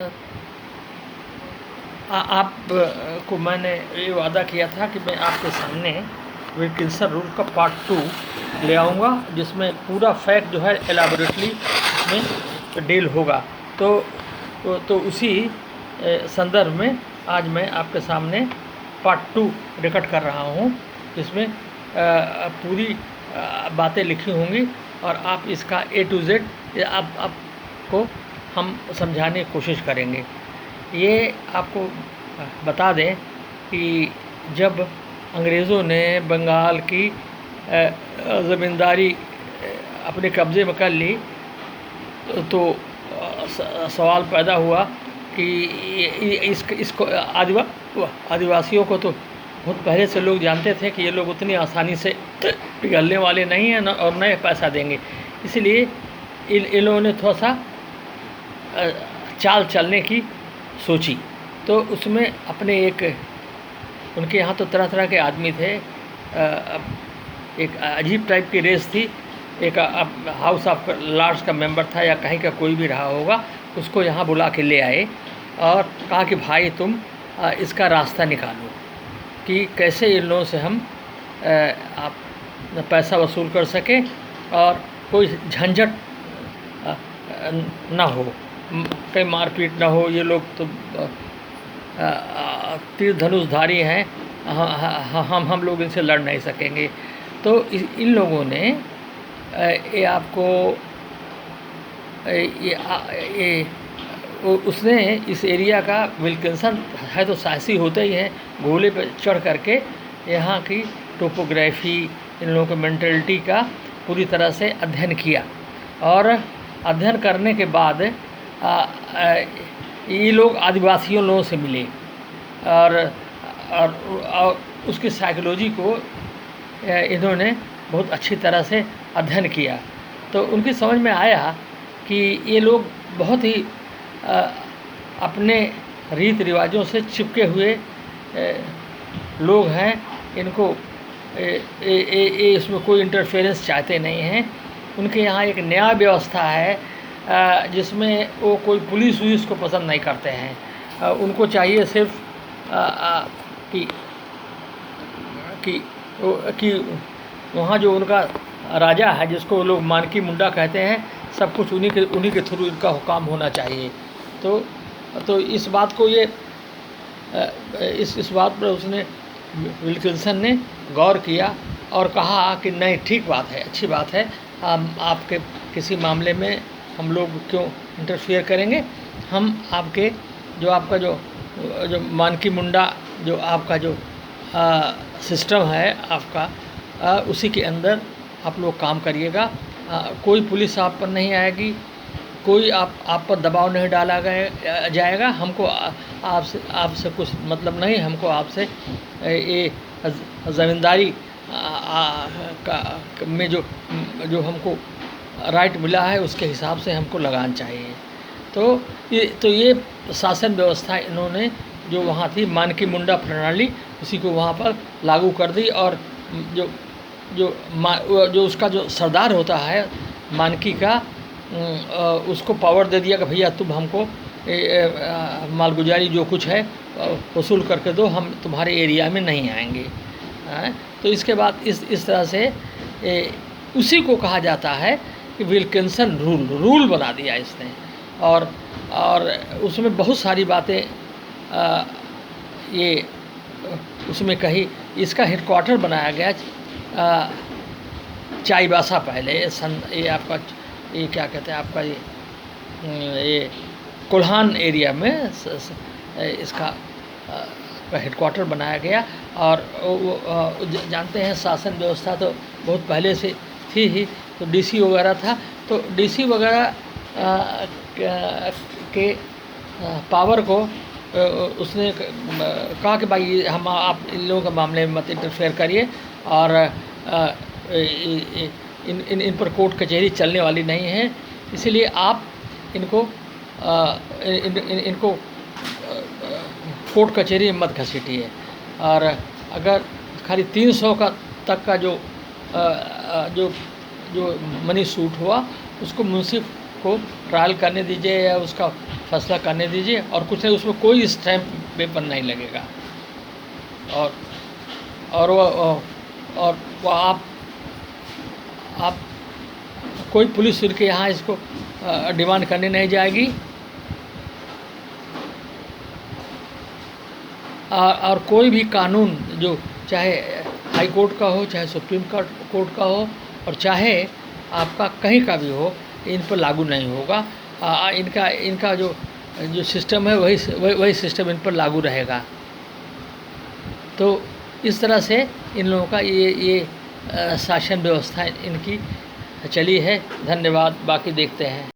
आप को मैंने ये वादा किया था कि मैं आपके सामने विल्किंसन रूल का पार्ट 2 ले आऊँगा, जिसमें पूरा फैक्ट जो है एलाबोरेटली इसमें डील होगा। तो उसी संदर्भ में आज मैं आपके सामने पार्ट 2 रिकॉर्ड कर रहा हूँ, जिसमें पूरी बातें लिखी होंगी और आप इसका A to Z आपको हम समझाने की कोशिश करेंगे। ये आपको बता दें कि जब अंग्रेज़ों ने बंगाल की ज़मींदारी अपने कब्ज़े में कर ली तो सवाल पैदा हुआ कि इसको आदिवासियों को तो बहुत पहले से लोग जानते थे कि ये लोग उतनी आसानी से पिघलने वाले नहीं हैं और न पैसा देंगे। इसलिए इन लोगों ने थोड़ा सा चाल चलने की सोची। तो उसमें अपने उनके यहाँ तो तरह तरह के आदमी थे। एक अजीब टाइप की रेस थी। एक हाउस ऑफ लॉर्ड्स का मेंबर था या कहीं का कोई भी रहा होगा, उसको यहाँ बुला के ले आए और कहा कि भाई तुम इसका रास्ता निकालो कि कैसे इन लोगों से हम आप पैसा वसूल कर सकें और कोई झंझट ना हो, कहीं मारपीट ना हो। ये लोग तो तीर धनुषधारी हैं, हम लोग इनसे लड़ नहीं सकेंगे। तो इन लोगों ने ये आपको उसने इस एरिया का विल्किंसन है तो साहसी होते ही हैं, घोड़े पर चढ़ करके यहाँ की टोपोग्राफी, इन लोगों की मेंटलिटी का पूरी तरह से अध्ययन किया। और अध्ययन करने के बाद ये लोग आदिवासियों लोगों से मिले और उसकी साइकोलॉजी को इन्होंने बहुत अच्छी तरह से अध्ययन किया। तो उनकी समझ में आया कि ये लोग बहुत ही अपने रीति रिवाजों से चिपके हुए लोग हैं। इनको इसमें कोई इंटरफेरेंस चाहते नहीं हैं। उनके यहाँ एक न्याय व्यवस्था है जिसमें वो कोई पुलिस वुलिस को पसंद नहीं करते हैं। उनको चाहिए सिर्फ कि वहाँ जो उनका राजा है, जिसको लोग मानकी मुंडा कहते हैं, सब कुछ उन्हीं के थ्रू इनका हुकाम होना चाहिए। तो इस बात को इस बात पर उसने विल्किंसन ने गौर किया और कहा कि नहीं, ठीक बात है, अच्छी बात है, आपके किसी मामले में हम लोग क्यों इंटरफियर करेंगे। हम आपके जो मानकी मुंडा जो आपका जो सिस्टम है आपका, उसी के अंदर आप लोग काम करिएगा। कोई पुलिस आप पर नहीं आएगी, कोई आप पर दबाव नहीं डाला जाएगा। हमको आपसे कुछ मतलब नहीं, हमको आपसे ये ज़मींदारी में जो हमको राइट मिला है उसके हिसाब से हमको लगान चाहिए। तो ये शासन व्यवस्था इन्होंने जो वहाँ थी, मानकी मुंडा प्रणाली, उसी को वहाँ पर लागू कर दी। और जो उसका जो सरदार होता है मानकी का, उसको पावर दे दिया कि भैया तुम हमको मालगुजारी जो कुछ है वसूल करके दो, हम तुम्हारे एरिया में नहीं आएंगे। तो इसके बाद इस तरह से उसी को कहा जाता है कि विल्किंसन रूल बना दिया इसने। और उसमें बहुत सारी बातें ये उसमें कही। इसका हेडक्वार्टर बनाया गया चाईबासा पहले, ये आपका ये क्या कहते हैं आपका ये कोल्हान एरिया में इसका हेडक्वार्टर बनाया गया। और जानते हैं शासन व्यवस्था तो बहुत पहले से थी ही, तो डीसी वगैरह था। तो डीसी वगैरह के पावर को उसने कहा कि भाई आप इन लोगों के मामले में मत इंटरफेयर करिए और इन पर कोर्ट कचहरी चलने वाली नहीं है, इसीलिए आप इनको कोर्ट कचहरी में मत घसीटिए। और अगर खाली 300 तक का जो मनी सूट हुआ, उसको मुंसिफ को ट्रायल करने दीजिए या उसका फैसला करने दीजिए, और कुछ नहीं, उसमें कोई स्टैम्प पेपर नहीं लगेगा। और वो आप कोई पुलिस उनके यहाँ इसको डिमांड करने नहीं जाएगी। और कोई भी कानून जो चाहे हाई कोर्ट का हो, चाहे सुप्रीम कोर्ट का हो, और चाहे आपका कहीं का भी हो, इन पर लागू नहीं होगा। इनका जो सिस्टम है वही सिस्टम इन पर लागू रहेगा। तो इस तरह से इन लोगों का ये शासन व्यवस्था इनकी चली है। धन्यवाद। बाकी देखते हैं।